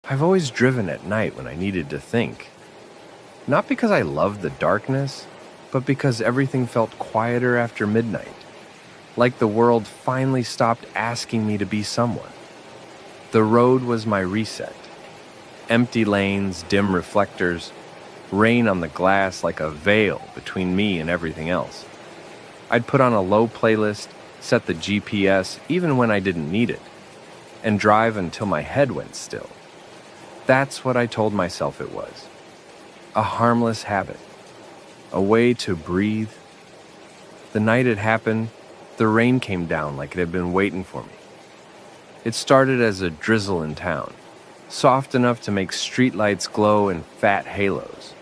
I've always driven at night when I needed to think. Not because I loved the darkness, but because everything felt quieter after midnight. Like the world finally stopped asking me to be someone. The road was my reset. Empty lanes, dim reflectors, rain on the glass like a veil between me and everything else. I'd put on a low playlist, set the GPS even when I didn't need it, and drive until my head went still. That's what I told myself it was. A harmless habit. A way to breathe. The night it happened, the rain came down like it had been waiting for me. It started as a drizzle in town, soft enough to make streetlights glow in fat halos.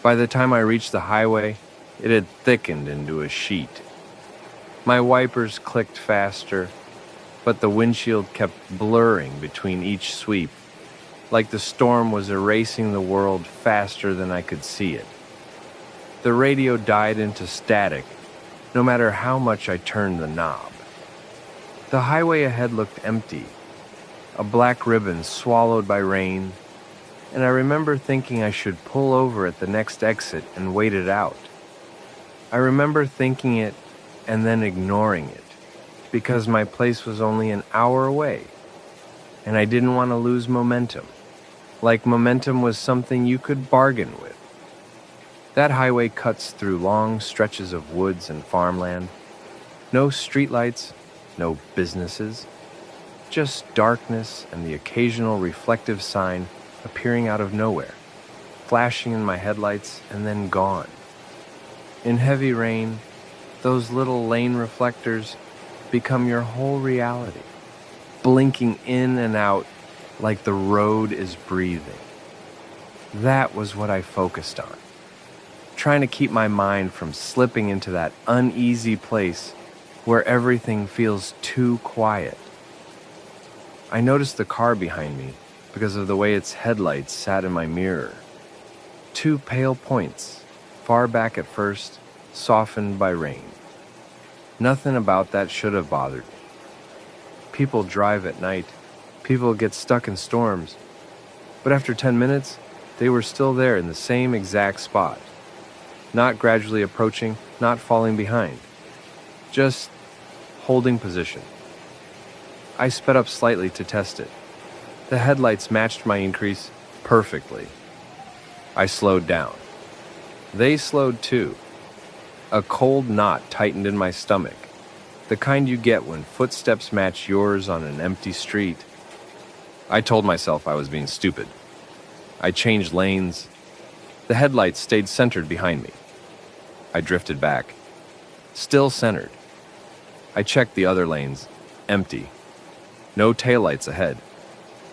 By the time I reached the highway, it had thickened into a sheet. My wipers clicked faster, but the windshield kept blurring between each sweep, like the storm was erasing the world faster than I could see it. The radio died into static, no matter how much I turned the knob. The highway ahead looked empty, a black ribbon swallowed by rain, and I remember thinking I should pull over at the next exit and wait it out. I remember thinking it and then ignoring it, because my place was only an hour away, and I didn't want to lose momentum, like momentum was something you could bargain with. That highway cuts through long stretches of woods and farmland. No streetlights, no businesses, just darkness and the occasional reflective sign appearing out of nowhere, flashing in my headlights and then gone. In heavy rain, those little lane reflectors become your whole reality, blinking in and out like the road is breathing. That was what I focused on, trying to keep my mind from slipping into that uneasy place where everything feels too quiet. I noticed the car behind me because of the way its headlights sat in my mirror. Two pale points, far back at first, softened by rain. Nothing about that should have bothered me. People drive at night. People get stuck in storms. But after 10 minutes, they were still there in the same exact spot. Not gradually approaching, not falling behind. Just holding position. I sped up slightly to test it. The headlights matched my increase perfectly. I slowed down. They slowed too. A cold knot tightened in my stomach, the kind you get when footsteps match yours on an empty street. I told myself I was being stupid. I changed lanes. The headlights stayed centered behind me. I drifted back, still centered. I checked the other lanes, empty. No taillights ahead.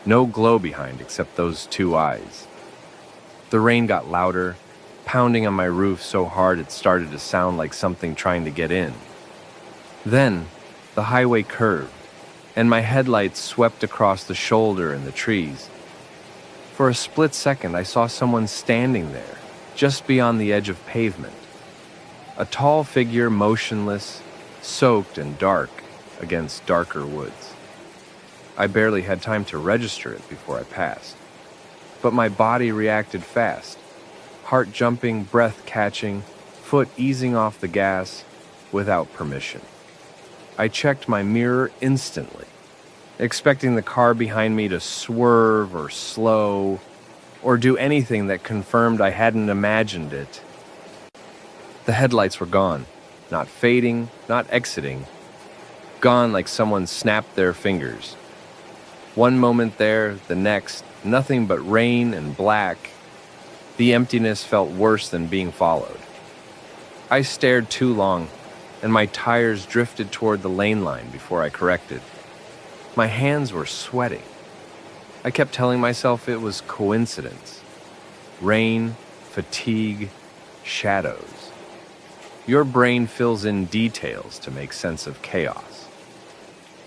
No glow behind except those two eyes. The rain got louder, pounding on my roof so hard it started to sound like something trying to get in. Then, the highway curved, and my headlights swept across the shoulder and the trees. For a split second, I saw someone standing there, just beyond the edge of pavement. A tall figure, motionless, soaked and dark against darker woods. I barely had time to register it before I passed. But my body reacted fast, heart jumping, breath catching, foot easing off the gas without permission. I checked my mirror instantly, expecting the car behind me to swerve or slow or do anything that confirmed I hadn't imagined it. The headlights were gone, not fading, not exiting, gone like someone snapped their fingers. One moment there, the next, nothing but rain and black. The emptiness felt worse than being followed. I stared too long, and my tires drifted toward the lane line before I corrected. My hands were sweating. I kept telling myself it was coincidence. Rain, fatigue, shadows. Your brain fills in details to make sense of chaos.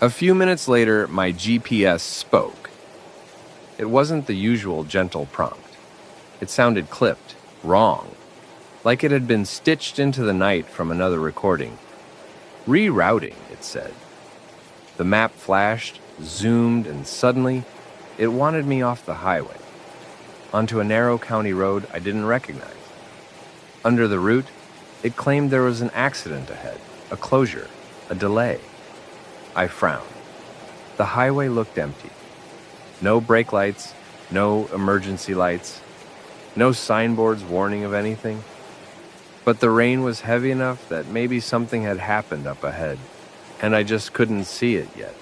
A few minutes later, my GPS spoke. It wasn't the usual gentle prompt. It sounded clipped, wrong, like it had been stitched into the night from another recording. Rerouting, it said. The map flashed, zoomed, and suddenly, It wanted me off the highway, onto a narrow county road I didn't recognize. Under the route, it claimed there was an accident ahead, a closure, a delay. I frowned. The highway looked empty. No brake lights, no emergency lights, no signboards warning of anything. But the rain was heavy enough that maybe something had happened up ahead, and I just couldn't see it yet.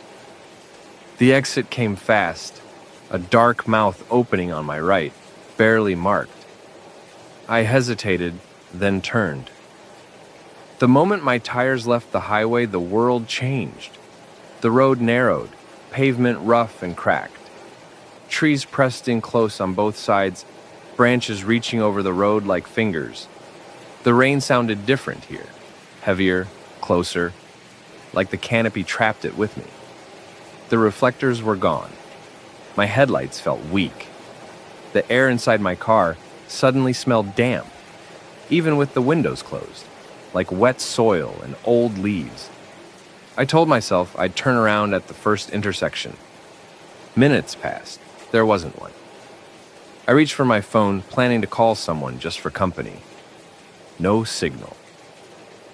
The exit came fast, a dark mouth opening on my right, barely marked. I hesitated, then turned. The moment my tires left the highway, the world changed. The road narrowed, pavement rough and cracked. Trees pressed in close on both sides, branches reaching over the road like fingers. The rain sounded different here, heavier, closer, like the canopy trapped it with me. The reflectors were gone. My headlights felt weak. The air inside my car suddenly smelled damp, even with the windows closed, like wet soil and old leaves. I told myself I'd turn around at the first intersection. Minutes passed. There wasn't one. I reached for my phone, planning to call someone just for company. No signal.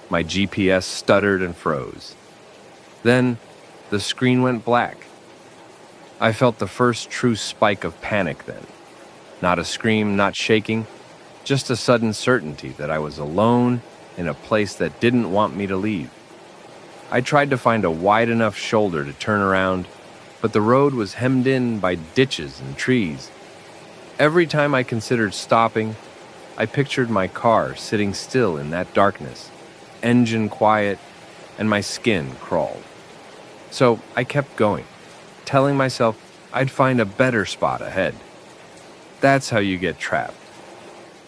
My GPS stuttered and froze. Then, the screen went black. I felt the first true spike of panic then. Not a scream, not shaking, just a sudden certainty that I was alone in a place that didn't want me to leave. I tried to find a wide enough shoulder to turn around, but the road was hemmed in by ditches and trees. Every time I considered stopping, I pictured my car sitting still in that darkness, engine quiet, and my skin crawled. So I kept going, telling myself I'd find a better spot ahead. That's how you get trapped.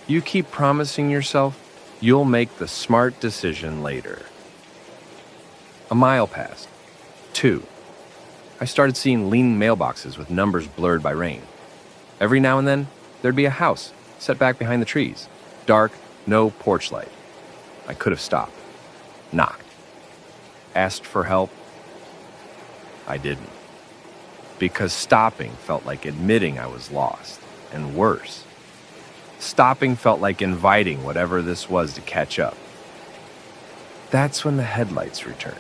You keep promising yourself you'll make the smart decision later. A mile passed. 2. I started seeing leaning mailboxes with numbers blurred by rain. Every now and then, there'd be a house set back behind the trees. Dark, no porch light. I could have stopped. Knocked. Asked for help. I didn't. Because stopping felt like admitting I was lost. And worse. Stopping felt like inviting whatever this was to catch up. That's when the headlights returned.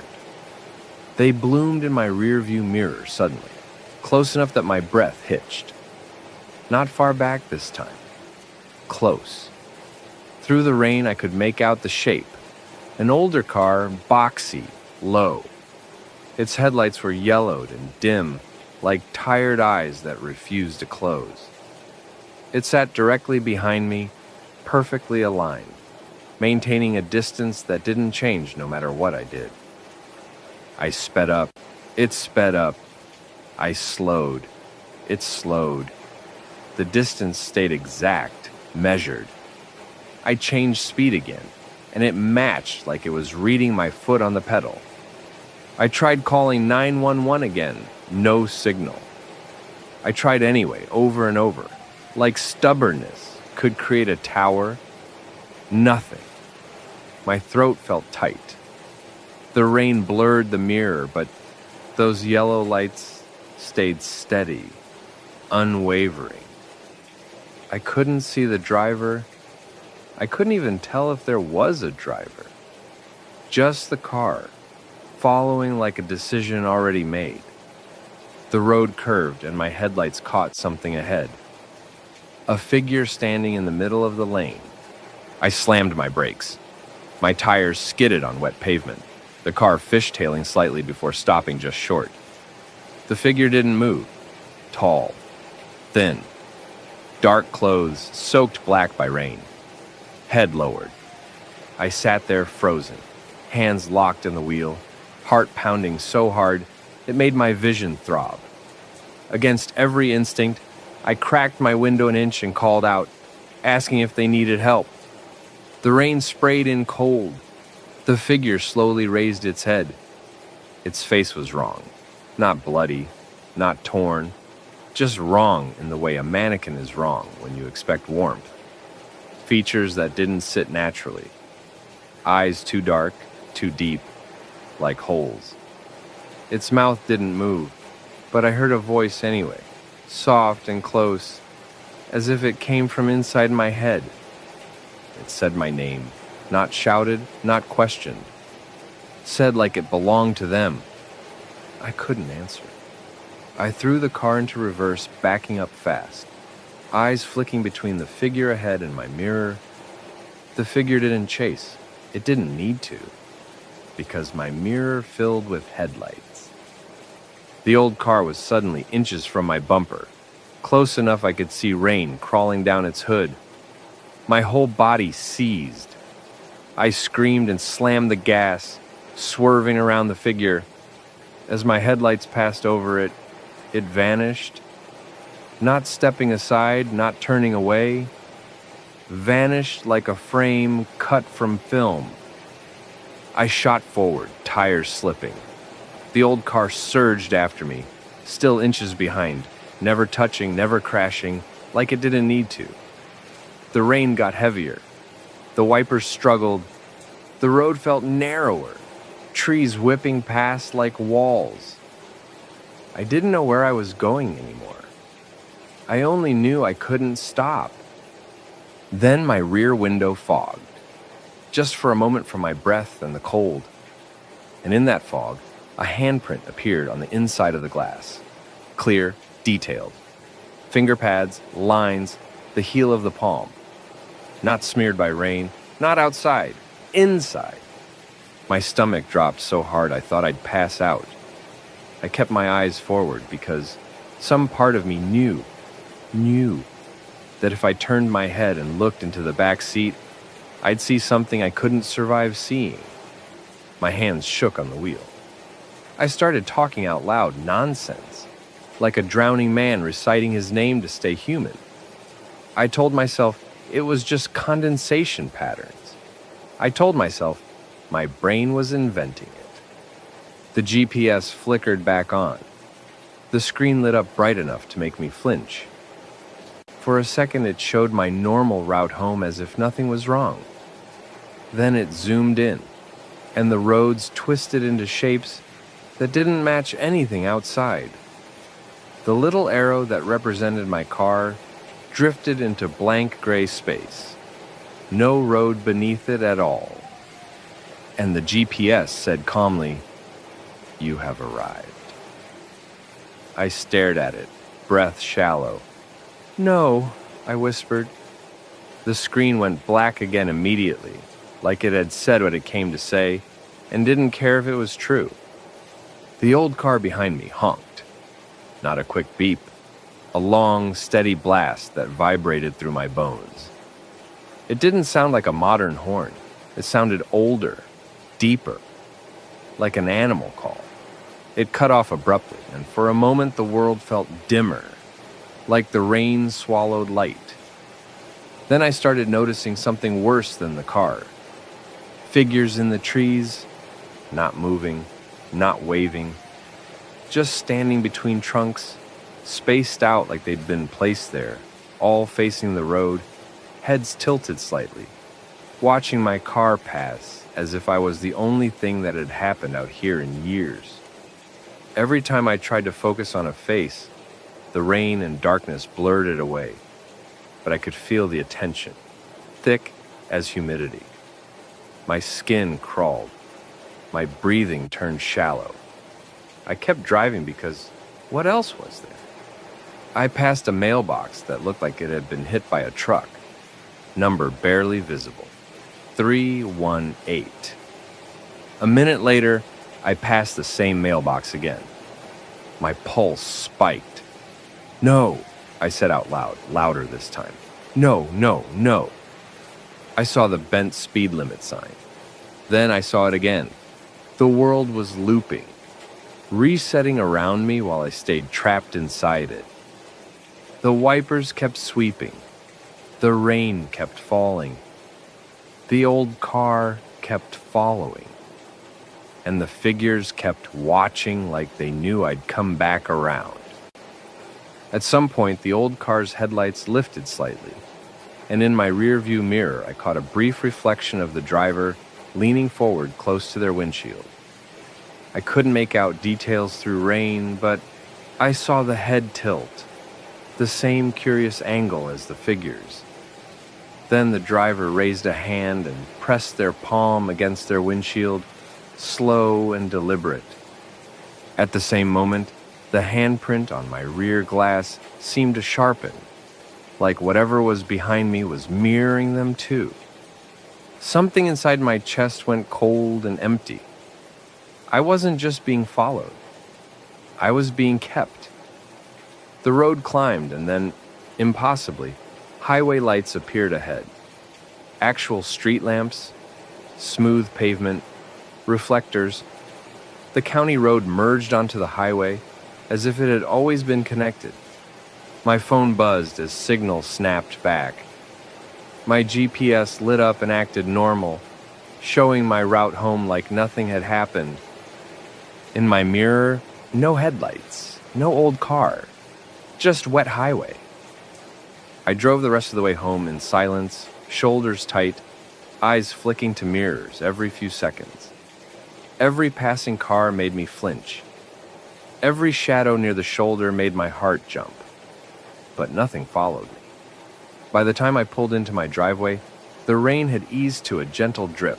They bloomed in my rearview mirror suddenly, close enough that my breath hitched. Not far back this time. Close. Through the rain, I could make out the shape. An older car, boxy, low. Its headlights were yellowed and dim, like tired eyes that refused to close. It sat directly behind me, perfectly aligned, maintaining a distance that didn't change no matter what I did. I sped up. It sped up. I slowed. It slowed. The distance stayed exact, measured. I changed speed again, and it matched like it was reading my foot on the pedal. I tried calling 911 again, no signal. I tried anyway, over and over. Like stubbornness could create a tower. Nothing. My throat felt tight. The rain blurred the mirror, but those yellow lights stayed steady, unwavering. I couldn't see the driver. I couldn't even tell if there was a driver. Just the car, following like a decision already made. The road curved and my headlights caught something ahead. A figure standing in the middle of the lane. I slammed my brakes. My tires skidded on wet pavement, the car fishtailing slightly before stopping just short. The figure didn't move. Tall, thin, dark clothes soaked black by rain. Head lowered. I sat there frozen, hands locked in the wheel, heart pounding so hard it made my vision throb. Against every instinct, I cracked my window an inch and called out, asking if they needed help. The rain sprayed in cold. The figure slowly raised its head. Its face was wrong. Not bloody, not torn, just wrong in the way a mannequin is wrong when you expect warmth. Features that didn't sit naturally. Eyes too dark, too deep, like holes. Its mouth didn't move, but I heard a voice anyway, soft and close, as if it came from inside my head. It said my name, not shouted, not questioned. Said like it belonged to them. I couldn't answer. I threw the car into reverse, backing up fast, eyes flicking between the figure ahead and my mirror. The figure didn't chase. It didn't need to, because my mirror filled with headlights. The old car was suddenly inches from my bumper, close enough I could see rain crawling down its hood. My whole body seized. I screamed and slammed the gas, swerving around the figure. As my headlights passed over it, it vanished, not stepping aside, not turning away, vanished like a frame cut from film. I shot forward, tires slipping. The old car surged after me, still inches behind, never touching, never crashing, like it didn't need to. The rain got heavier. The wipers struggled. The road felt narrower, trees whipping past like walls. I didn't know where I was going anymore. I only knew I couldn't stop. Then my rear window fogged, just for a moment from my breath and the cold. And in that fog, a handprint appeared on the inside of the glass. Clear, detailed. Finger pads, lines, the heel of the palm. Not smeared by rain, not outside, inside. My stomach dropped so hard I thought I'd pass out. I kept my eyes forward because some part of me knew that if I turned my head and looked into the back seat, I'd see something I couldn't survive seeing. My hands shook on the wheel. I started talking out loud nonsense, like a drowning man reciting his name to stay human. I told myself it was just condensation patterns. I told myself my brain was inventing it. The GPS flickered back on. The screen lit up bright enough to make me flinch. For a second, it showed my normal route home as if nothing was wrong. Then it zoomed in, and the roads twisted into shapes that didn't match anything outside. The little arrow that represented my car drifted into blank gray space. No road beneath it at all. And the GPS said calmly, "You have arrived." I stared at it, breath shallow. "No," I whispered. The screen went black again immediately, like it had said what it came to say, and didn't care if it was true. The old car behind me honked. Not a quick beep, a long, steady blast that vibrated through my bones. It didn't sound like a modern horn. It sounded older, deeper, like an animal call. It cut off abruptly, and for a moment the world felt dimmer, like the rain swallowed light. Then I started noticing something worse than the car. Figures in the trees, not moving, not waving, just standing between trunks, spaced out like they'd been placed there, all facing the road, heads tilted slightly, watching my car pass as if I was the only thing that had happened out here in years. Every time I tried to focus on a face, the rain and darkness blurred it away, but I could feel the attention, thick as humidity. My skin crawled. My breathing turned shallow. I kept driving because what else was there? I passed a mailbox that looked like it had been hit by a truck. Number barely visible. 318. A minute later, I passed the same mailbox again. My pulse spiked. "No," I said out loud, louder this time. "No, no, no." I saw the bent speed limit sign. Then I saw it again. The world was looping, resetting around me while I stayed trapped inside it. The wipers kept sweeping. The rain kept falling. The old car kept following. And the figures kept watching like they knew I'd come back around. At some point, the old car's headlights lifted slightly, and in my rearview mirror, I caught a brief reflection of the driver leaning forward close to their windshield. I couldn't make out details through rain, but I saw the head tilt, the same curious angle as the figures. Then the driver raised a hand and pressed their palm against their windshield, slow and deliberate. At the same moment, the handprint on my rear glass seemed to sharpen, like whatever was behind me was mirroring them too. Something inside my chest went cold and empty. I wasn't just being followed. I was being kept. The road climbed, and then, impossibly, highway lights appeared ahead. Actual street lamps, smooth pavement, reflectors. The county road merged onto the highway as if it had always been connected. My phone buzzed as signal snapped back. My GPS lit up and acted normal, showing my route home like nothing had happened. In my mirror, no headlights, no old car, just wet highway. I drove the rest of the way home in silence, shoulders tight, eyes flicking to mirrors every few seconds. Every passing car made me flinch. Every shadow near the shoulder made my heart jump. But nothing followed me. By the time I pulled into my driveway, the rain had eased to a gentle drip.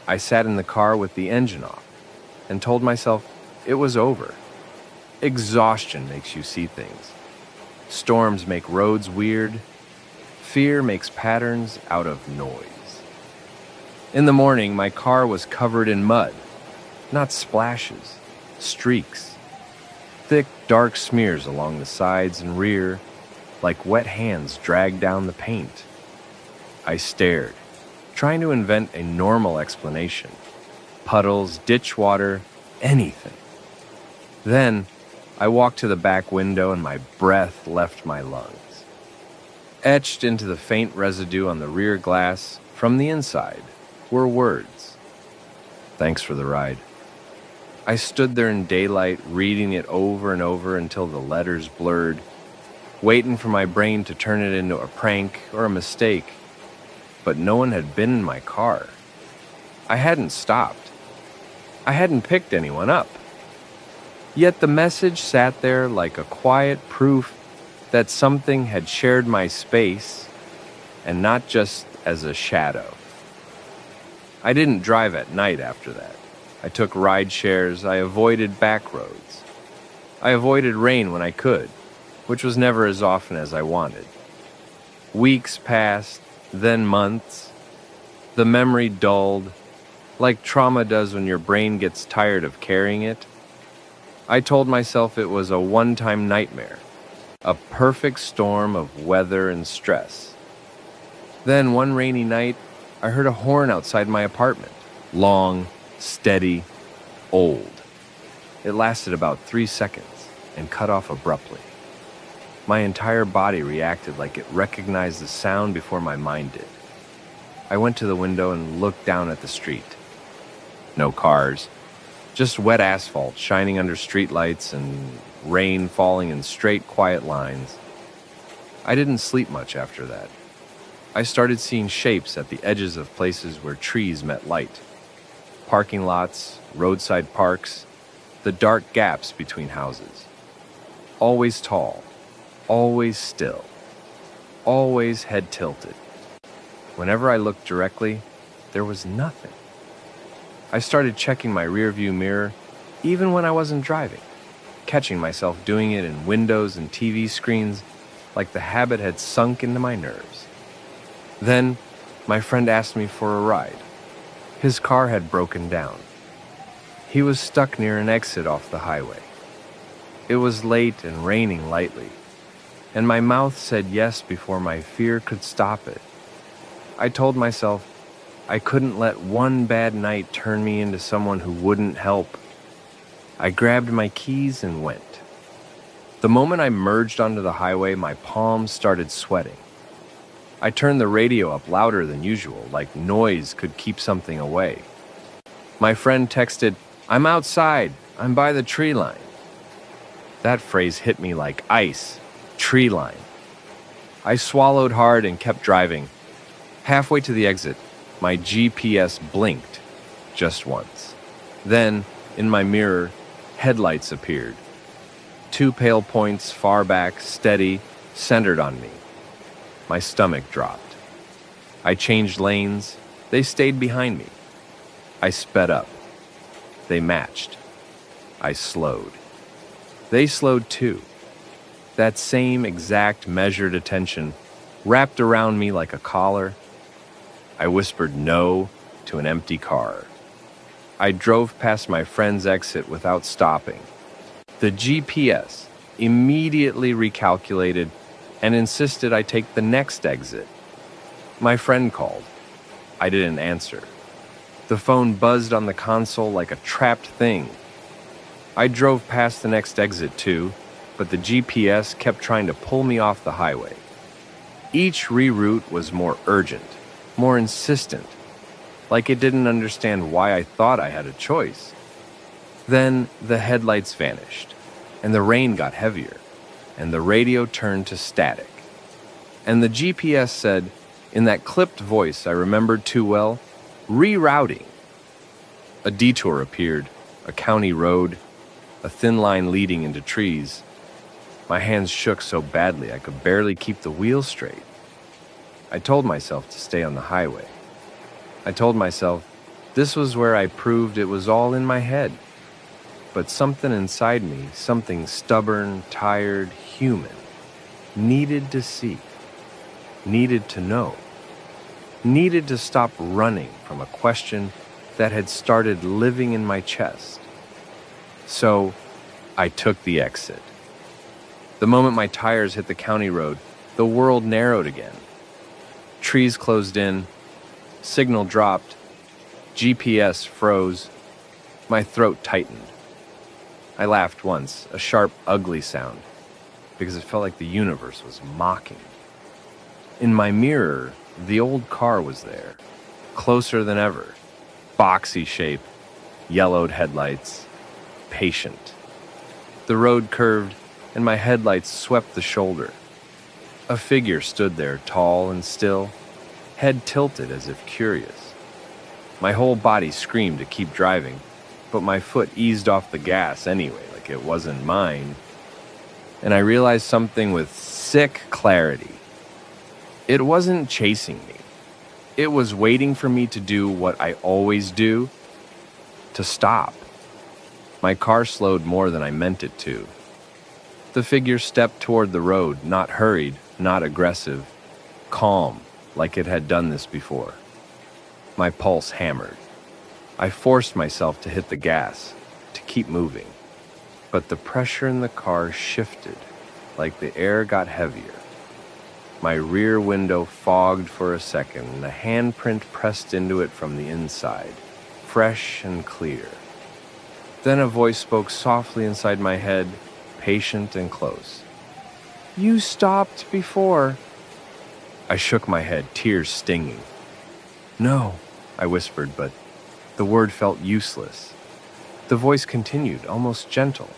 I sat in the car with the engine off and told myself it was over. Exhaustion makes you see things. Storms make roads weird. Fear makes patterns out of noise. In the morning, my car was covered in mud, not splashes, streaks. Thick, dark smears along the sides and rear, like wet hands dragged down the paint. I stared, trying to invent a normal explanation. Puddles, ditch water, anything. Then, I walked to the back window and my breath left my lungs. Etched into the faint residue on the rear glass, from the inside, were words. Thanks for the ride. I stood there in daylight, reading it over and over until the letters blurred, waiting for my brain to turn it into a prank or a mistake. But no one had been in my car. I hadn't stopped. I hadn't picked anyone up. Yet the message sat there like a quiet proof that something had shared my space, and not just as a shadow. I didn't drive at night after that. I took ride shares, I avoided back roads. I avoided rain when I could, which was never as often as I wanted. Weeks passed, then months. The memory dulled, like trauma does when your brain gets tired of carrying it. I told myself it was a one-time nightmare, a perfect storm of weather and stress. Then one rainy night, I heard a horn outside my apartment. Long, steady, old. It lasted about 3 seconds and cut off abruptly. My entire body reacted like it recognized the sound before my mind did. I went to the window and looked down at the street. No cars, just wet asphalt shining under streetlights and rain falling in straight, quiet lines. I didn't sleep much after that. I started seeing shapes at the edges of places where trees met light. Parking lots, roadside parks, the dark gaps between houses. Always tall, always still, always head tilted. Whenever I looked directly, there was nothing. I started checking my rearview mirror, even when I wasn't driving, catching myself doing it in windows and TV screens, like the habit had sunk into my nerves. Then, my friend asked me for a ride. His car had broken down. He was stuck near an exit off the highway. It was late and raining lightly, and my mouth said yes before my fear could stop it. I told myself I couldn't let one bad night turn me into someone who wouldn't help. I grabbed my keys and went. The moment I merged onto the highway, my palms started sweating. I turned the radio up louder than usual, like noise could keep something away. My friend texted, "I'm outside. I'm by the tree line." That phrase hit me like ice. Tree line. I swallowed hard and kept driving. Halfway to the exit, my GPS blinked just once. Then, in my mirror, headlights appeared. 2 pale points far back, steady, centered on me. My stomach dropped. I changed lanes. They stayed behind me. I sped up. They matched. I slowed. They slowed too. That same exact measured attention wrapped around me like a collar. I whispered no to an empty car. I drove past my friend's exit without stopping. The GPS immediately recalculated and insisted I take the next exit. My friend called. I didn't answer. The phone buzzed on the console like a trapped thing. I drove past the next exit too, but the GPS kept trying to pull me off the highway. Each reroute was more urgent, more insistent, like it didn't understand why I thought I had a choice. Then the headlights vanished, and the rain got heavier, and the radio turned to static. And the GPS said, in that clipped voice I remembered too well, rerouting. A detour appeared, a county road, a thin line leading into trees. My hands shook so badly I could barely keep the wheel straight. I told myself to stay on the highway. I told myself this was where I proved it was all in my head. But something inside me, something stubborn, tired, human, needed to see, needed to know, needed to stop running from a question that had started living in my chest. So I took the exit. The moment my tires hit the county road, the world narrowed again. Trees closed in, signal dropped, GPS froze, my throat tightened. I laughed once, a sharp, ugly sound, because it felt like the universe was mocking. In my mirror, the old car was there, closer than ever, boxy shape, yellowed headlights, patient. The road curved, and my headlights swept the shoulder. A figure stood there, tall and still, head tilted as if curious. My whole body screamed to keep driving, but my foot eased off the gas anyway, like it wasn't mine. And I realized something with sick clarity. It wasn't chasing me. It was waiting for me to do what I always do, to stop. My car slowed more than I meant it to. The figure stepped toward the road, not hurried, not aggressive, calm, like it had done this before. My pulse hammered. I forced myself to hit the gas, to keep moving. But the pressure in the car shifted, like the air got heavier. My rear window fogged for a second, and a handprint pressed into it from the inside, fresh and clear. Then a voice spoke softly inside my head, patient and close. "You stopped before." I shook my head, tears stinging. "No," I whispered, but the word felt useless. The voice continued, almost gentle.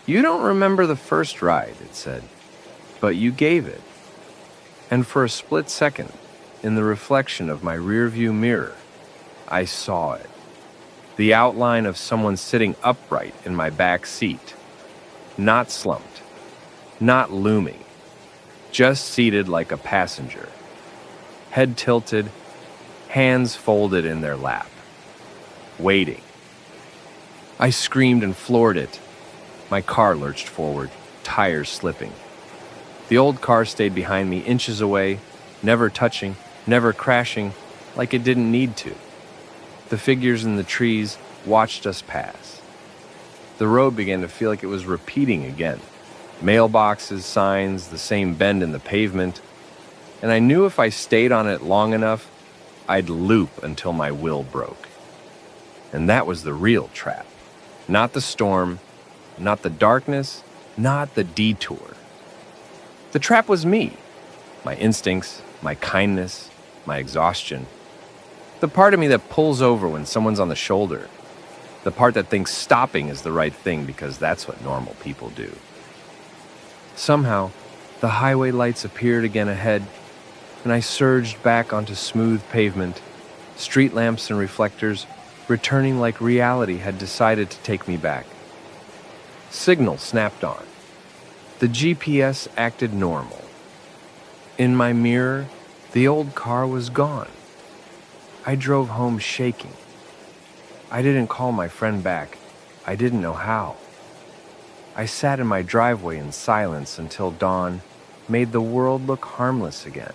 "You don't remember the first ride," it said, "but you gave it." And for a split second, in the reflection of my rearview mirror, I saw it. The outline of someone sitting upright in my back seat. Not slumped, not looming, just seated like a passenger. Head tilted, hands folded in their lap. Waiting. I screamed and floored it. My car lurched forward, tires slipping. The old car stayed behind me, inches away, never touching, never crashing, like it didn't need to. The figures in the trees watched us pass. The road began to feel like it was repeating again. Mailboxes, signs, the same bend in the pavement. And I knew if I stayed on it long enough, I'd loop until my will broke. And that was the real trap. Not the storm, not the darkness, not the detour. The trap was me. My instincts, my kindness, my exhaustion. The part of me that pulls over when someone's on the shoulder. The part that thinks stopping is the right thing because that's what normal people do. Somehow, the highway lights appeared again ahead, and I surged back onto smooth pavement, street lamps and reflectors returning like reality had decided to take me back. Signal snapped on. The GPS acted normal. In my mirror, the old car was gone. I drove home shaking. I didn't call my friend back. I didn't know how. I sat in my driveway in silence until dawn made the world look harmless again.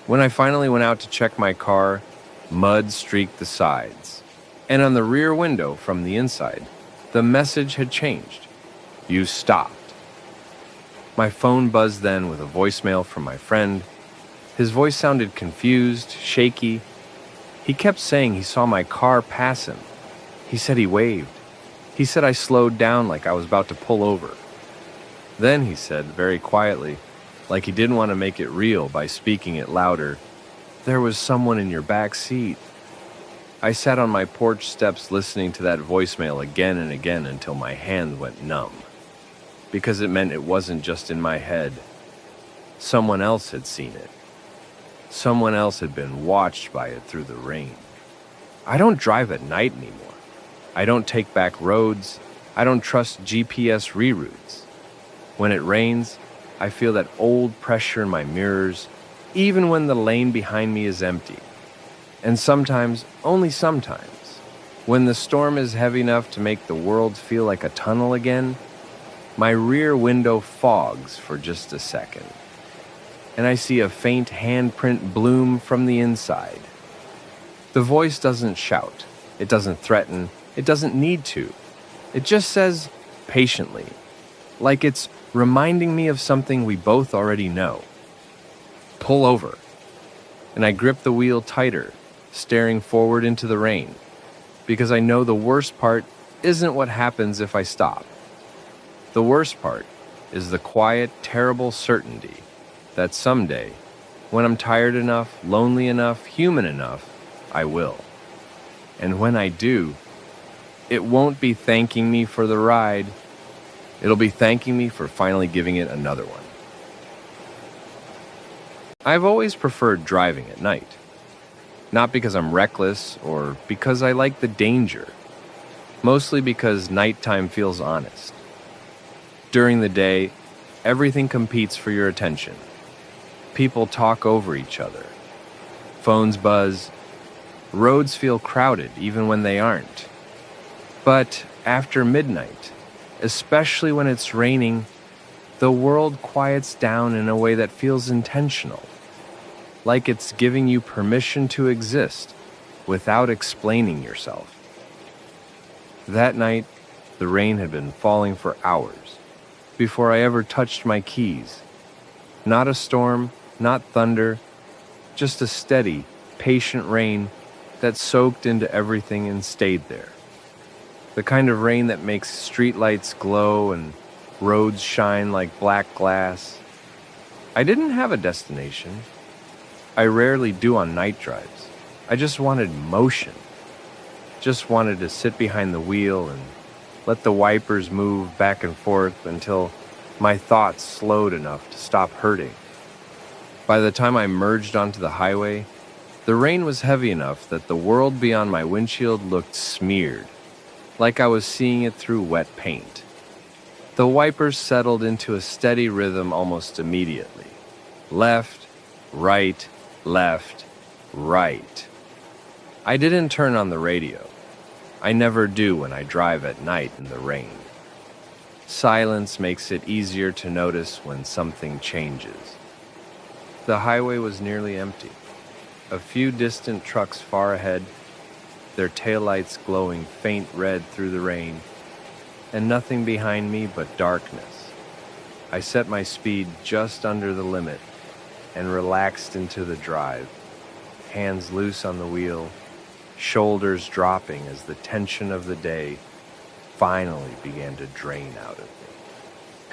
When I finally went out to check my car, mud streaked the sides. And on the rear window from the inside, the message had changed. You stopped. My phone buzzed then with a voicemail from my friend. His voice sounded confused, shaky. He kept saying he saw my car pass him. He said he waved. He said I slowed down like I was about to pull over. Then he said, very quietly, like he didn't want to make it real by speaking it louder, "There was someone in your back seat." I sat on my porch steps listening to that voicemail again and again until my hand went numb. Because it meant it wasn't just in my head. Someone else had seen it. Someone else had been watched by it through the rain. I don't drive at night anymore. I don't take back roads. I don't trust GPS reroutes. When it rains, I feel that old pressure in my mirrors, even when the lane behind me is empty. And sometimes, only sometimes, when the storm is heavy enough to make the world feel like a tunnel again, my rear window fogs for just a second, and I see a faint handprint bloom from the inside. The voice doesn't shout, it doesn't threaten, it doesn't need to. It just says, patiently, like it's reminding me of something we both already know. Pull over. And I grip the wheel tighter, staring forward into the rain, because I know the worst part isn't what happens if I stop. The worst part is the quiet, terrible certainty that someday, when I'm tired enough, lonely enough, human enough, I will. And when I do, it won't be thanking me for the ride. It'll be thanking me for finally giving it another one. I've always preferred driving at night. Not because I'm reckless or because I like the danger. Mostly because nighttime feels honest. During the day, everything competes for your attention. People talk over each other. Phones buzz. Roads feel crowded even when they aren't. But after midnight, especially when it's raining, the world quiets down in a way that feels intentional. Like it's giving you permission to exist without explaining yourself. That night, the rain had been falling for hours before I ever touched my keys. Not a storm, not thunder, just a steady, patient rain that soaked into everything and stayed there. The kind of rain that makes streetlights glow and roads shine like black glass. I didn't have a destination. I rarely do on night drives. I just wanted motion. Just wanted to sit behind the wheel and let the wipers move back and forth until my thoughts slowed enough to stop hurting. By the time I merged onto the highway, the rain was heavy enough that the world beyond my windshield looked smeared, like I was seeing it through wet paint. The wipers settled into a steady rhythm almost immediately. Left, right, left, right. I didn't turn on the radio. I never do when I drive at night in the rain. Silence makes it easier to notice when something changes. The highway was nearly empty. A few distant trucks far ahead, their taillights glowing faint red through the rain, and nothing behind me but darkness. I set my speed just under the limit and relaxed into the drive, hands loose on the wheel, shoulders dropping as the tension of the day finally began to drain out of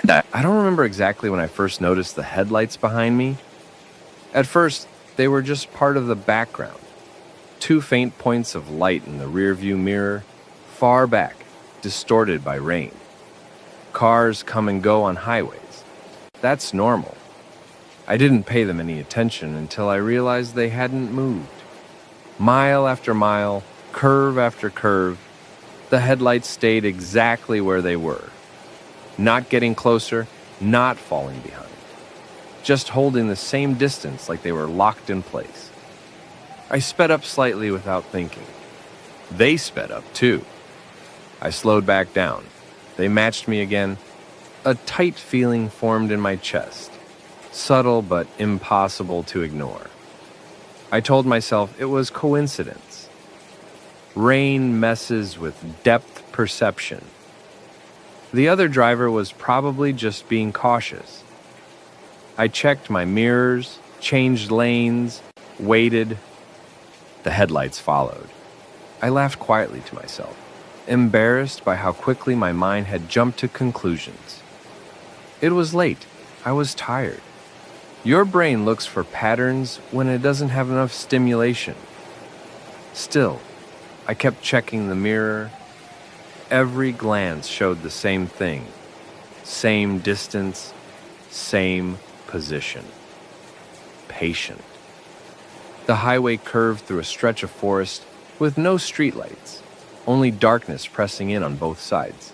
me. I don't remember exactly when I first noticed the headlights behind me. At first, they were just part of the background. Two faint points of light in the rearview mirror, far back, distorted by rain. Cars come and go on highways. That's normal. I didn't pay them any attention until I realized they hadn't moved. Mile after mile, curve after curve, the headlights stayed exactly where they were. Not getting closer, not falling behind, just holding the same distance like they were locked in place. I sped up slightly without thinking. They sped up too. I slowed back down. They matched me again. A tight feeling formed in my chest, subtle but impossible to ignore. I told myself it was coincidence. Rain messes with depth perception. The other driver was probably just being cautious. I checked my mirrors, changed lanes, waited. The headlights followed. I laughed quietly to myself, embarrassed by how quickly my mind had jumped to conclusions. It was late. I was tired. Your brain looks for patterns when it doesn't have enough stimulation. Still, I kept checking the mirror. Every glance showed the same thing. Same distance, same position. Patient. The highway curved through a stretch of forest with no streetlights, only darkness pressing in on both sides.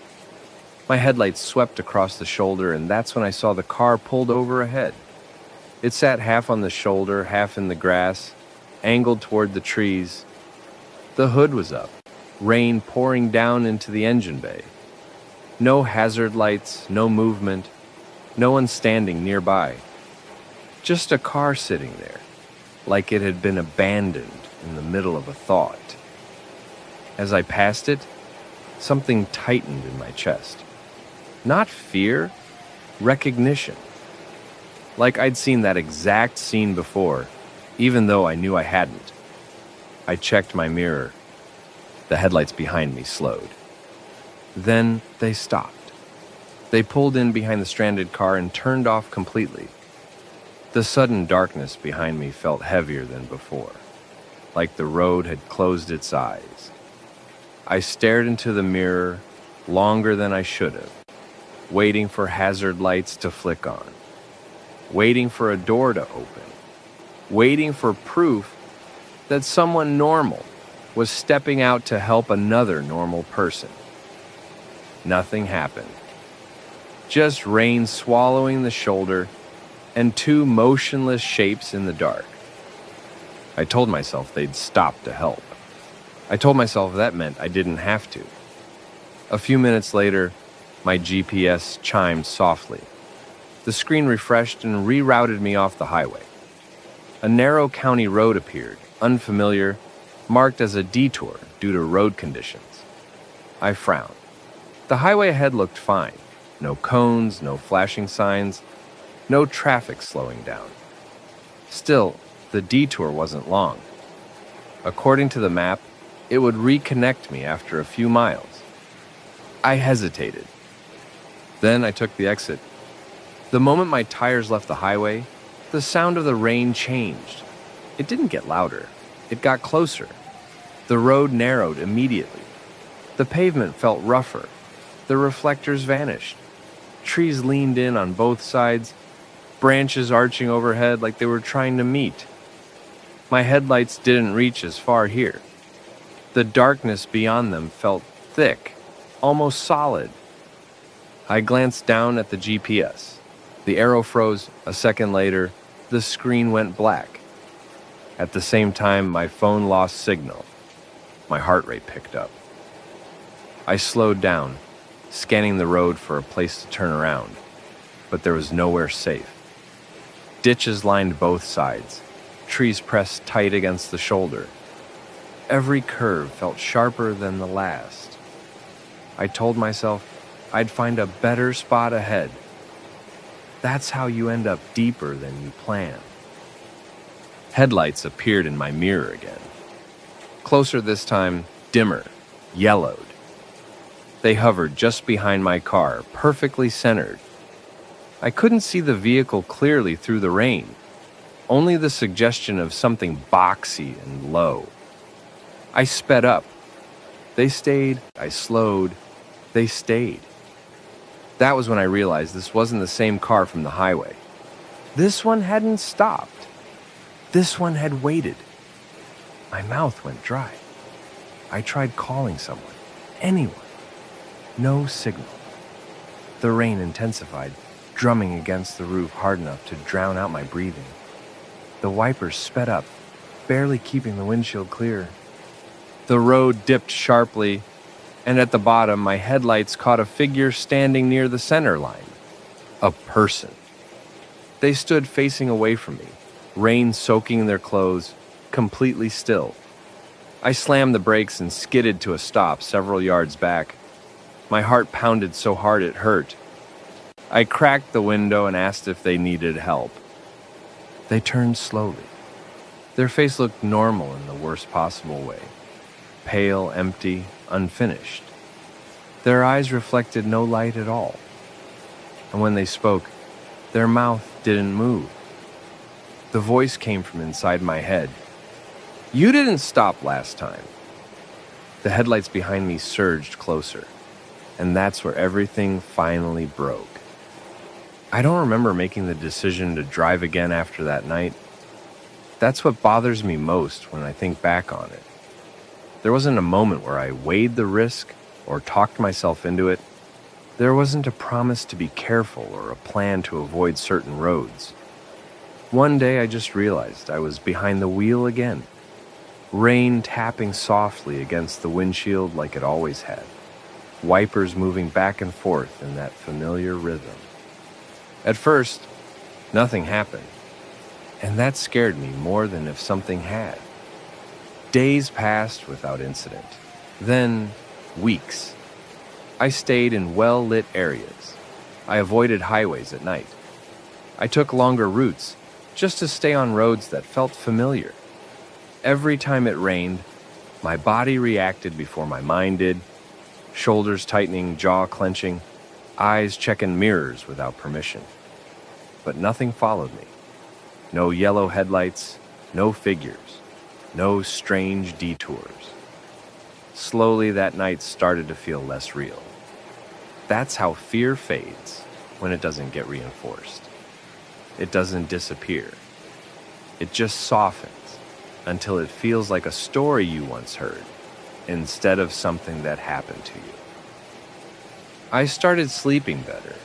My headlights swept across the shoulder, and that's when I saw the car pulled over ahead. It sat half on the shoulder, half in the grass, angled toward the trees. The hood was up, rain pouring down into the engine bay. No hazard lights, no movement, no one standing nearby. Just a car sitting there, like it had been abandoned in the middle of a thought. As I passed it, something tightened in my chest. Not fear, recognition. Like I'd seen that exact scene before, even though I knew I hadn't. I checked my mirror. The headlights behind me slowed. Then they stopped. They pulled in behind the stranded car and turned off completely. The sudden darkness behind me felt heavier than before, like the road had closed its eyes. I stared into the mirror longer than I should have, waiting for hazard lights to flick on, waiting for a door to open, waiting for proof that someone normal was stepping out to help another normal person. Nothing happened. Just rain swallowing the shoulder and two motionless shapes in the dark. I told myself they'd stop to help. I told myself that meant I didn't have to. A few minutes later, my GPS chimed softly. The screen refreshed and rerouted me off the highway. A narrow county road appeared, unfamiliar, marked as a detour due to road conditions. I frowned. The highway ahead looked fine. No cones, no flashing signs, no traffic slowing down. Still, the detour wasn't long. According to the map, it would reconnect me after a few miles. I hesitated. Then I took the exit. The moment my tires left the highway, the sound of the rain changed. It didn't get louder. It got closer. The road narrowed immediately. The pavement felt rougher. The reflectors vanished. Trees leaned in on both sides, branches arching overhead like they were trying to meet. My headlights didn't reach as far here. The darkness beyond them felt thick, almost solid. I glanced down at the GPS. The arrow froze. A second later, the screen went black. At the same time, my phone lost signal. My heart rate picked up. I slowed down, scanning the road for a place to turn around, but there was nowhere safe. Ditches lined both sides, trees pressed tight against the shoulder. Every curve felt sharper than the last. I told myself I'd find a better spot ahead. That's how you end up deeper than you plan. Headlights appeared in my mirror again. Closer this time, dimmer, yellowed. They hovered just behind my car, perfectly centered. I couldn't see the vehicle clearly through the rain, only the suggestion of something boxy and low. I sped up. They stayed. I slowed. They stayed. That was when I realized this wasn't the same car from the highway. This one hadn't stopped. This one had waited. My mouth went dry. I tried calling someone, anyone. No signal. The rain intensified. drumming against the roof hard enough to drown out my breathing. The wipers sped up, barely keeping the windshield clear. The road dipped sharply, and at the bottom, my headlights caught a figure standing near the center line. A person. They stood facing away from me, rain soaking their clothes, completely still. I slammed the brakes and skidded to a stop several yards back. My heart pounded so hard it hurt. I cracked the window and asked if they needed help. They turned slowly. Their face looked normal in the worst possible way. Pale, empty, unfinished. Their eyes reflected no light at all. And when they spoke, their mouth didn't move. The voice came from inside my head. "You didn't stop last time." The headlights behind me surged closer, and that's where everything finally broke. I don't remember making the decision to drive again after that night. That's what bothers me most when I think back on it. There wasn't a moment where I weighed the risk or talked myself into it. There wasn't a promise to be careful or a plan to avoid certain roads. One day I just realized I was behind the wheel again. Rain tapping softly against the windshield like it always had. Wipers moving back and forth in that familiar rhythm. At first, nothing happened, and that scared me more than if something had. Days passed without incident, then weeks. I stayed in well-lit areas. I avoided highways at night. I took longer routes just to stay on roads that felt familiar. Every time it rained, my body reacted before my mind did, shoulders tightening, jaw clenching, eyes checking mirrors without permission. But nothing followed me. No yellow headlights, no figures, no strange detours. Slowly that night started to feel less real. That's how fear fades when it doesn't get reinforced. It doesn't disappear. It just softens until it feels like a story you once heard instead of something that happened to you. I started sleeping better.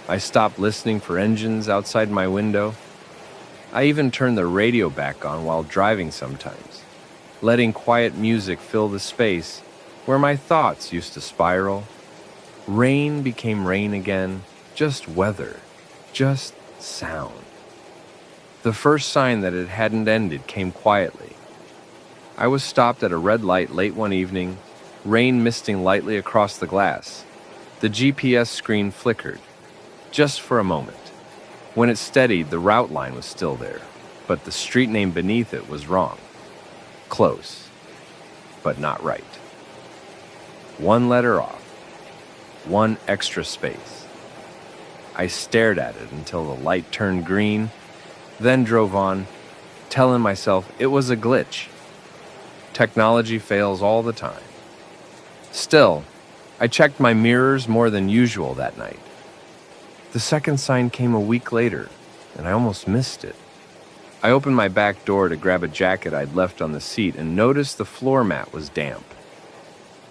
I stopped listening for engines outside my window. I even turned the radio back on while driving sometimes, letting quiet music fill the space where my thoughts used to spiral. Rain became rain again, just weather, just sound. The first sign that it hadn't ended came quietly. I was stopped at a red light late one evening, rain misting lightly across the glass. The GPS screen flickered, just for a moment. When it steadied, the route line was still there, but the street name beneath it was wrong. Close, but not right. One letter off, one extra space. I stared at it until the light turned green, then drove on, telling myself it was a glitch. Technology fails all the time. Still, I checked my mirrors more than usual that night. The second sign came a week later, and I almost missed it. I opened my back door to grab a jacket I'd left on the seat and noticed the floor mat was damp.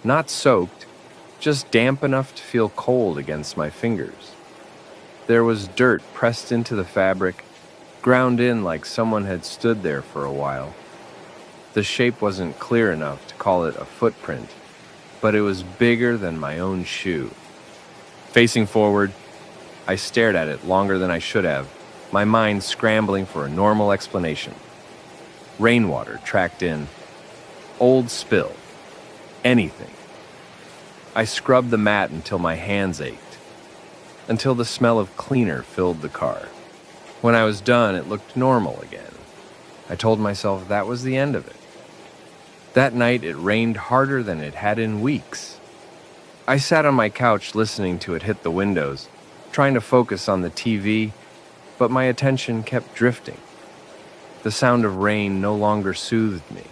Not soaked, just damp enough to feel cold against my fingers. There was dirt pressed into the fabric, ground in like someone had stood there for a while. The shape wasn't clear enough to call it a footprint, but it was bigger than my own shoe. Facing forward, I stared at it longer than I should have, my mind scrambling for a normal explanation. Rainwater tracked in. Old spill. Anything. I scrubbed the mat until my hands ached, until the smell of cleaner filled the car. When I was done, it looked normal again. I told myself that was the end of it. That night, it rained harder than it had in weeks. I sat on my couch listening to it hit the windows, trying to focus on the TV, but my attention kept drifting. The sound of rain no longer soothed me.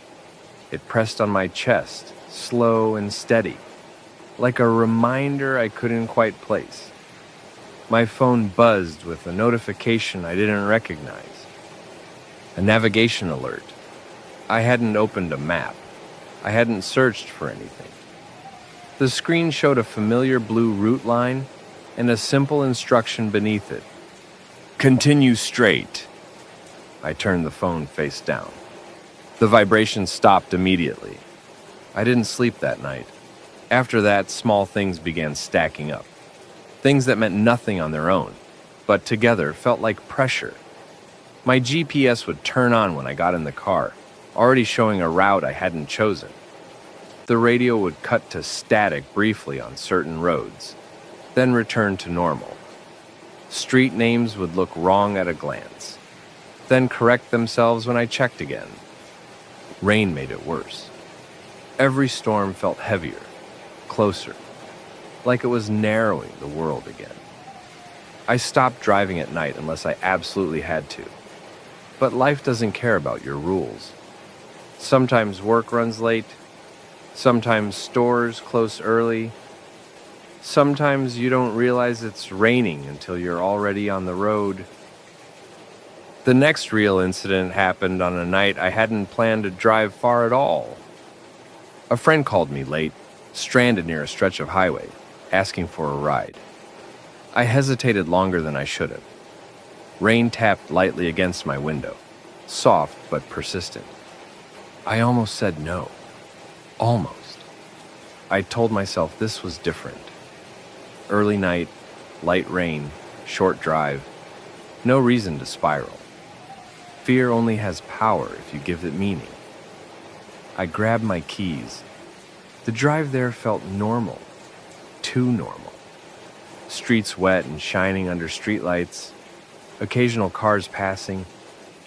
It pressed on my chest, slow and steady, like a reminder I couldn't quite place. My phone buzzed with a notification I didn't recognize. A navigation alert. I hadn't opened a map. I hadn't searched for anything. The screen showed a familiar blue route line, and a simple instruction beneath it: continue straight. I turned the phone face down. The vibration stopped immediately. I didn't sleep that night. After that, small things began stacking up. Things that meant nothing on their own, but together felt like pressure. My GPS would turn on when I got in the car, already showing a route I hadn't chosen. The radio would cut to static briefly on certain roads, then return to normal. Street names would look wrong at a glance, then correct themselves when I checked again. Rain made it worse. Every storm felt heavier, closer, like it was narrowing the world again. I stopped driving at night unless I absolutely had to. But life doesn't care about your rules. Sometimes work runs late. Sometimes stores close early. Sometimes you don't realize it's raining until you're already on the road. The next real incident happened on a night I hadn't planned to drive far at all. A friend called me late, stranded near a stretch of highway, asking for a ride. I hesitated longer than I should have. Rain tapped lightly against my window, soft but persistent. I almost said no. Almost. I told myself this was different. Early night, light rain, short drive, no reason to spiral. Fear only has power if you give it meaning. I grabbed my keys. The drive there felt normal, too normal. Streets wet and shining under streetlights, occasional cars passing,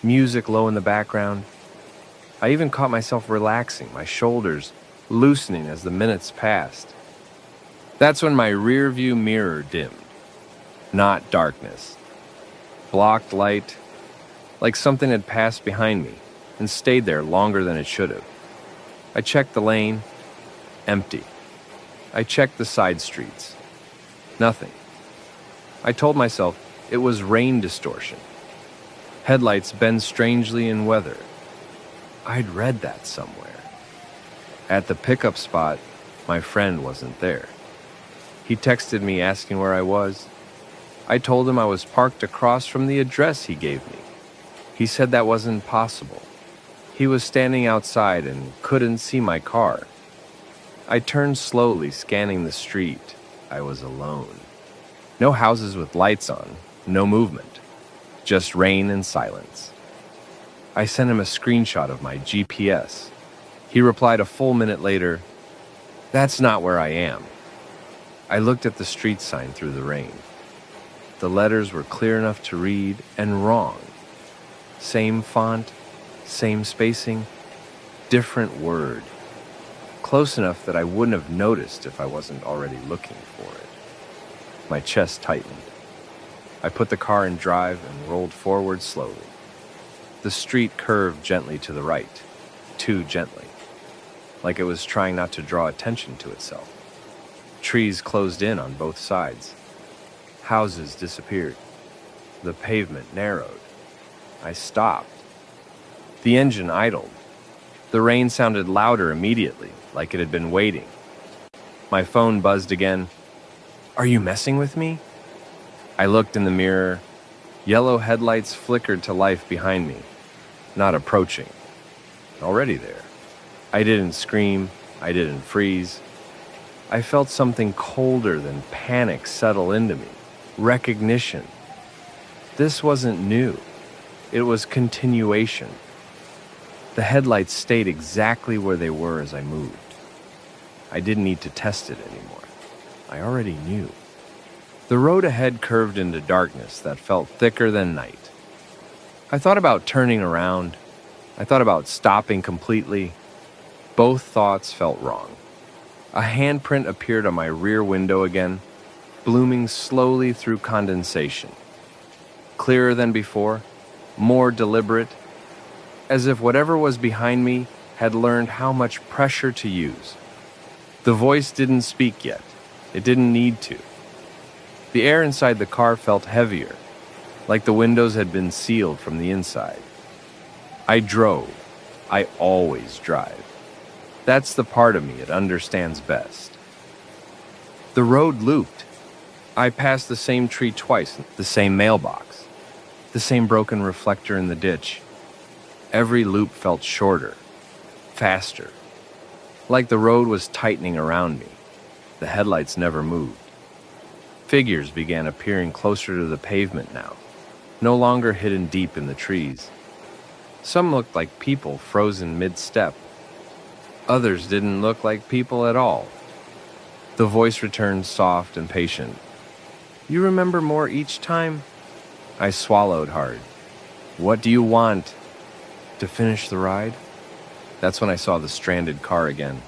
music low in the background. I even caught myself relaxing, my shoulders loosening as the minutes passed. That's when my rearview mirror dimmed. Not darkness. Blocked light, like something had passed behind me and stayed there longer than it should have. I checked the lane. Empty. I checked the side streets. Nothing. I told myself it was rain distortion. Headlights bend strangely in weather. I'd read that somewhere. At the pickup spot, my friend wasn't there. He texted me asking where I was. I told him I was parked across from the address he gave me. He said that wasn't possible. He was standing outside and couldn't see my car. I turned slowly, scanning the street. I was alone. No houses with lights on, no movement, just rain and silence. I sent him a screenshot of my GPS. He replied a full minute later, "That's not where I am." I looked at the street sign through the rain. The letters were clear enough to read and wrong. Same font, same spacing, different word. Close enough that I wouldn't have noticed if I wasn't already looking for it. My chest tightened. I put the car in drive and rolled forward slowly. The street curved gently to the right, too gently, like it was trying not to draw attention to itself. Trees closed in on both sides. Houses disappeared. The pavement narrowed. I stopped. The engine idled. The rain sounded louder immediately, like it had been waiting. My phone buzzed again. "Are you messing with me?" I looked in the mirror. Yellow headlights flickered to life behind me. Not approaching. Already there. I didn't scream. I didn't freeze. I felt something colder than panic settle into me. Recognition. This wasn't new. It was continuation. The headlights stayed exactly where they were as I moved. I didn't need to test it anymore. I already knew. The road ahead curved into darkness that felt thicker than night. I thought about turning around. I thought about stopping completely. Both thoughts felt wrong. A handprint appeared on my rear window again, blooming slowly through condensation. Clearer than before, more deliberate, as if whatever was behind me had learned how much pressure to use. The voice didn't speak yet. It didn't need to. The air inside the car felt heavier, like the windows had been sealed from the inside. I drove. I always drive. That's the part of me it understands best. The road looped. I passed the same tree twice, the same mailbox, the same broken reflector in the ditch. Every loop felt shorter, faster, like the road was tightening around me. The headlights never moved. Figures began appearing closer to the pavement now, no longer hidden deep in the trees. Some looked like people frozen mid-step. Others didn't look like people at all. The voice returned soft and patient. "You remember more each time?" I swallowed hard. "What do you want? To finish the ride?" That's when I saw the stranded car again.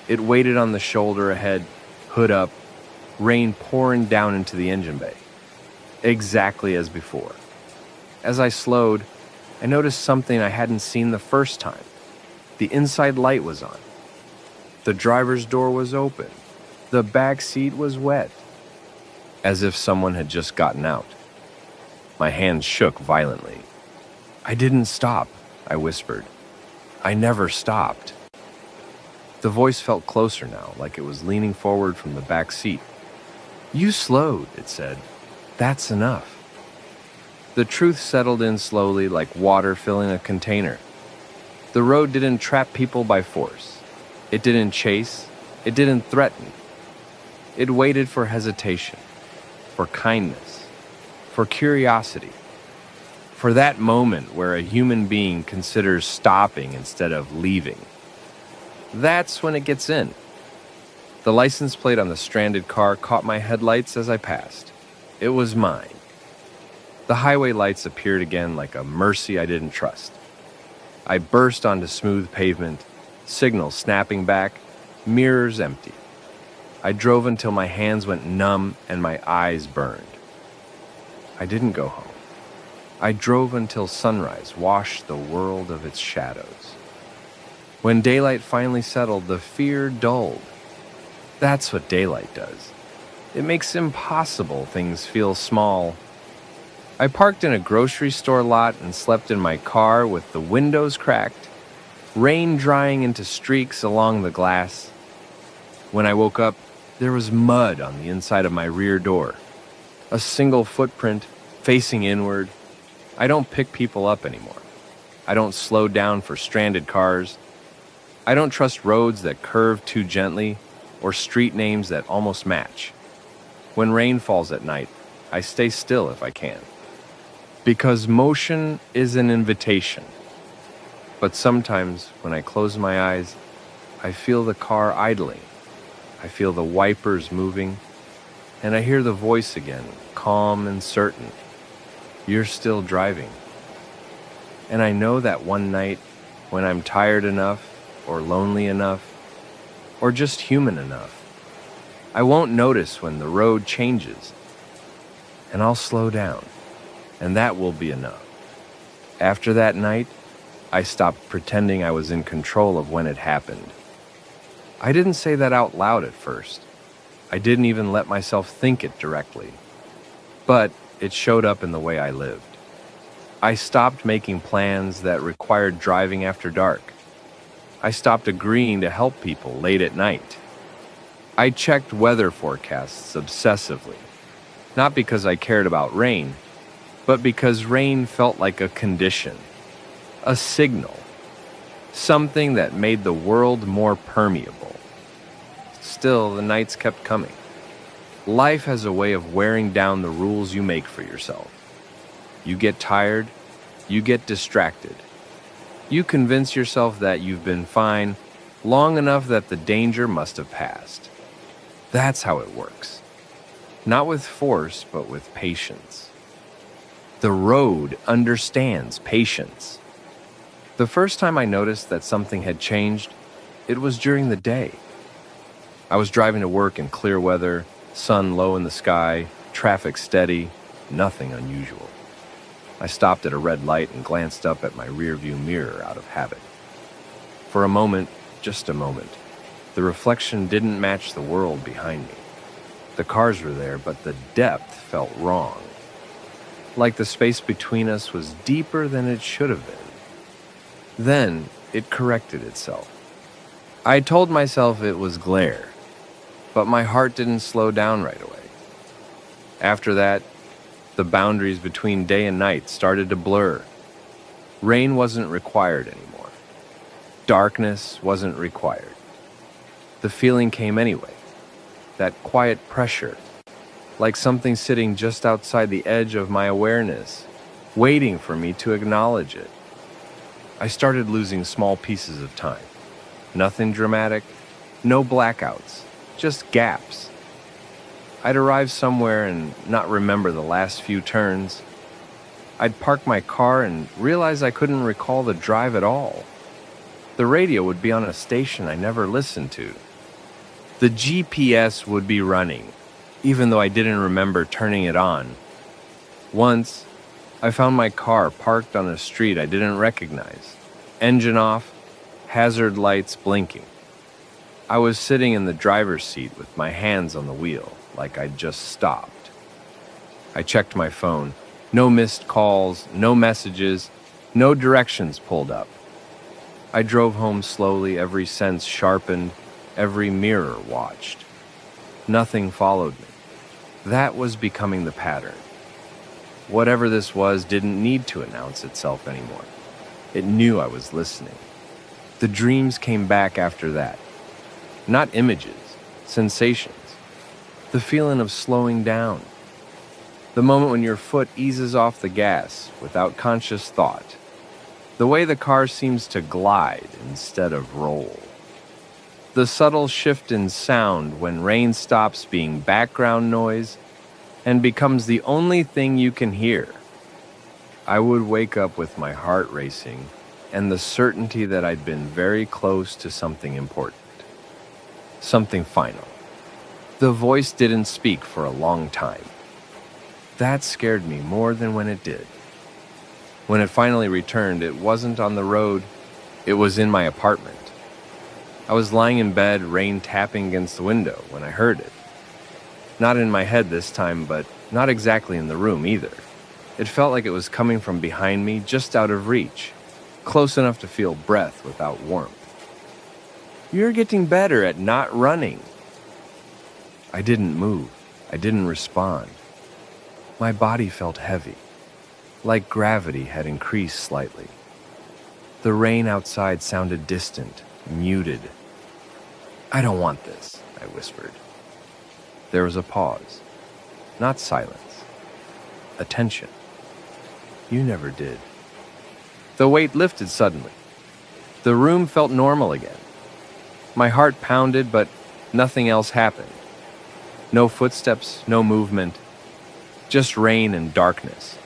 It waited on the shoulder ahead, hood up, rain pouring down into the engine bay. Exactly as before. As I slowed, I noticed something I hadn't seen the first time. The inside light was on. The driver's door was open. The back seat was wet, as if someone had just gotten out. My hands shook violently. "I didn't stop," I whispered. "I never stopped." The voice felt closer now, like it was leaning forward from the back seat. "You slowed," it said. "That's enough." The truth settled in slowly, like water filling a container. The road didn't trap people by force. It didn't chase. It didn't threaten. It waited for hesitation, for kindness, for curiosity, for that moment where a human being considers stopping instead of leaving. That's when it gets in. The license plate on the stranded car caught my headlights as I passed. It was mine. The highway lights appeared again like a mercy I didn't trust. I burst onto smooth pavement, signals snapping back, mirrors empty. I drove until my hands went numb and my eyes burned. I didn't go home. I drove until sunrise washed the world of its shadows. When daylight finally settled, the fear dulled. That's what daylight does. It makes impossible things feel small. I parked in a grocery store lot and slept in my car with the windows cracked, rain drying into streaks along the glass. When I woke up, there was mud on the inside of my rear door. A single footprint, facing inward. I don't pick people up anymore. I don't slow down for stranded cars. I don't trust roads that curve too gently or street names that almost match. When rain falls at night, I stay still if I can. Because motion is an invitation. But sometimes when I close my eyes, I feel the car idling. I feel the wipers moving, and I hear the voice again, calm and certain. "You're still driving." And I know that one night, when I'm tired enough, or lonely enough, or just human enough, I won't notice when the road changes, and I'll slow down, and that will be enough. After that night, I stopped pretending I was in control of when it happened. I didn't say that out loud at first. I didn't even let myself think it directly. But it showed up in the way I lived. I stopped making plans that required driving after dark. I stopped agreeing to help people late at night. I checked weather forecasts obsessively, not because I cared about rain, but because rain felt like a condition, a signal, something that made the world more permeable. Still, the nights kept coming. Life has a way of wearing down the rules you make for yourself. You get tired, you get distracted. You convince yourself that you've been fine long enough that the danger must have passed. That's how it works. Not with force, but with patience. The road understands patience. The first time I noticed that something had changed, it was during the day. I was driving to work in clear weather, sun low in the sky, traffic steady, nothing unusual. I stopped at a red light and glanced up at my rearview mirror out of habit. For a moment, just a moment, the reflection didn't match the world behind me. The cars were there, but the depth felt wrong. Like the space between us was deeper than it should have been. Then it corrected itself. I told myself it was glare, but my heart didn't slow down right away. After that, the boundaries between day and night started to blur. Rain wasn't required anymore. Darkness wasn't required. The feeling came anyway, that quiet pressure, like something sitting just outside the edge of my awareness, waiting for me to acknowledge it. I started losing small pieces of time. Nothing dramatic, no blackouts, just gaps. I'd arrive somewhere and not remember the last few turns. I'd park my car and realize I couldn't recall the drive at all. The radio would be on a station I never listened to. The GPS would be running, even though I didn't remember turning it on. Once, I found my car parked on a street I didn't recognize. Engine off, hazard lights blinking. I was sitting in the driver's seat with my hands on the wheel, like I'd just stopped. I checked my phone. No missed calls, no messages, no directions pulled up. I drove home slowly, every sense sharpened, every mirror watched. Nothing followed me. That was becoming the pattern. Whatever this was didn't need to announce itself anymore. It knew I was listening. The dreams came back after that. Not images, sensations. The feeling of slowing down. The moment when your foot eases off the gas without conscious thought. The way the car seems to glide instead of roll. The subtle shift in sound when rain stops being background noise and becomes the only thing you can hear. I would wake up with my heart racing and the certainty that I'd been very close to something important. Something final. The voice didn't speak for a long time. That scared me more than when it did. When it finally returned, it wasn't on the road, it was in my apartment. I was lying in bed, rain tapping against the window, when I heard it. Not in my head this time, but not exactly in the room either. It felt like it was coming from behind me, just out of reach, close enough to feel breath without warmth. You're getting better at not running. I didn't move. I didn't respond. My body felt heavy, like gravity had increased slightly. The rain outside sounded distant, muted. I don't want this, I whispered. There was a pause. Not silence. Attention. You never did. The weight lifted suddenly. The room felt normal again. My heart pounded, but nothing else happened. No footsteps, no movement. Just rain and darkness.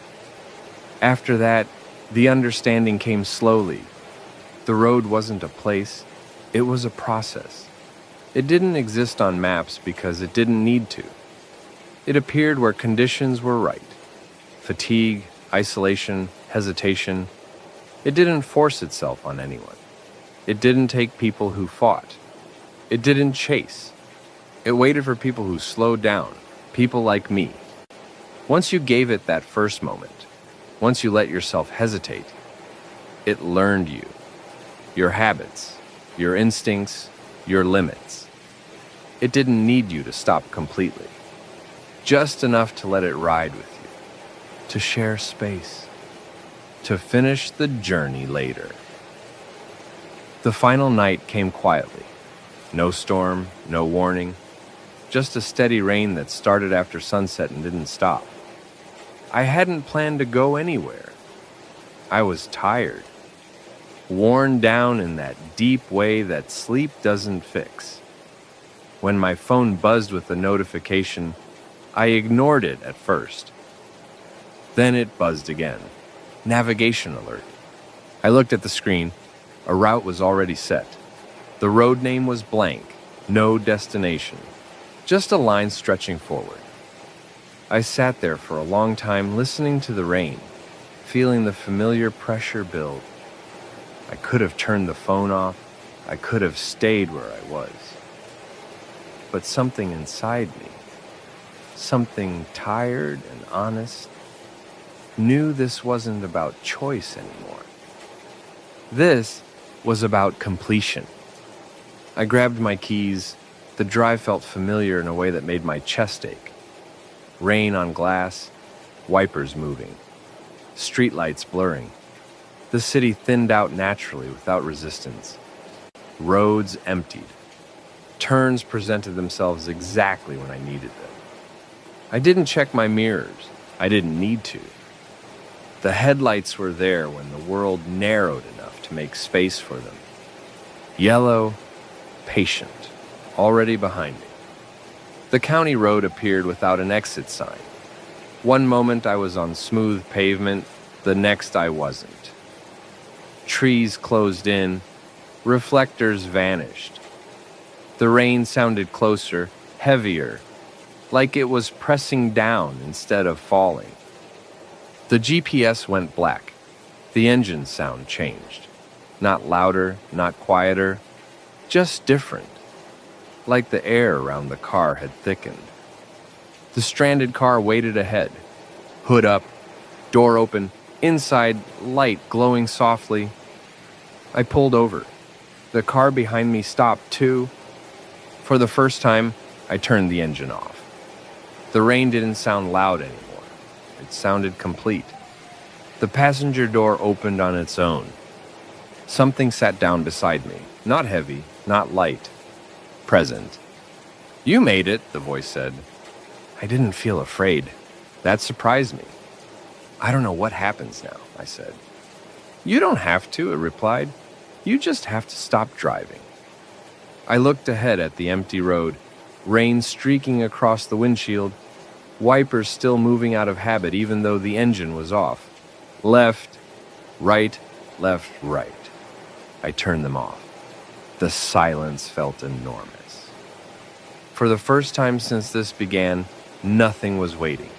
After that, the understanding came slowly. The road wasn't a place, it was a process. It didn't exist on maps because it didn't need to. It appeared where conditions were right. Fatigue, isolation, hesitation. It didn't force itself on anyone. It didn't take people who fought. It didn't chase. It waited for people who slowed down, people like me. Once you gave it that first moment, once you let yourself hesitate, it learned you, your habits, your instincts, your limits. It didn't need you to stop completely, just enough to let it ride with you, to share space, to finish the journey later. The final night came quietly. No storm, no warning, just a steady rain that started after sunset and didn't stop. I hadn't planned to go anywhere. I was tired, worn down in that deep way that sleep doesn't fix. When my phone buzzed with a notification, I ignored it at first. Then it buzzed again. Navigation alert. I looked at the screen. A route was already set. The road name was blank, no destination, just a line stretching forward. I sat there for a long time listening to the rain, feeling the familiar pressure build. I could have turned the phone off. I could have stayed where I was. But something inside me, something tired and honest, knew this wasn't about choice anymore. This was about completion. I grabbed my keys. The drive felt familiar in a way that made my chest ache. Rain on glass, wipers moving, streetlights blurring. The city thinned out naturally without resistance. Roads emptied. Turns presented themselves exactly when I needed them. I didn't check my mirrors. I didn't need to. The headlights were there when the world narrowed enough to make space for them. Yellow, patient, already behind me. The county road appeared without an exit sign. One moment I was on smooth pavement, the next I wasn't. Trees closed in, reflectors vanished. The rain sounded closer, heavier, like it was pressing down instead of falling. The GPS went black. The engine sound changed. Not louder, not quieter, just different. Like the air around the car had thickened. The stranded car waited ahead. Hood up, door open, inside, light glowing softly. I pulled over. The car behind me stopped too. For the first time, I turned the engine off. The rain didn't sound loud anymore. It sounded complete. The passenger door opened on its own. Something sat down beside me. Not heavy, not light. Present. "You made it," the voice said. I didn't feel afraid. That surprised me. "I don't know what happens now," I said. "You don't have to," it replied. "You just have to stop driving." I looked ahead at the empty road, rain streaking across the windshield, wipers still moving out of habit even though the engine was off. Left, right, left, right. I turned them off. The silence felt enormous. For the first time since this began, nothing was waiting.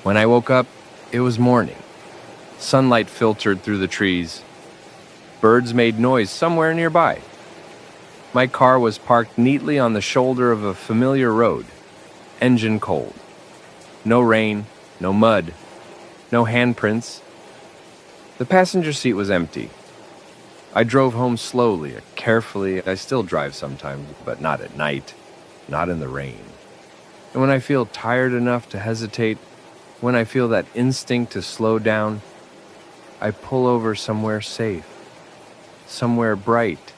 When I woke up, it was morning. Sunlight filtered through the trees. Birds made noise somewhere nearby. My car was parked neatly on the shoulder of a familiar road, engine cold. No rain, no mud, no handprints. The passenger seat was empty. I drove home slowly, carefully. I still drive sometimes, but not at night, not in the rain. And when I feel tired enough to hesitate, when I feel that instinct to slow down, I pull over somewhere safe, somewhere bright,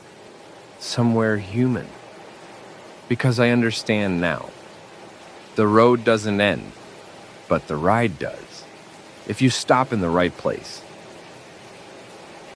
somewhere human. Because I understand now. The road doesn't end, but the ride does. If you stop in the right place,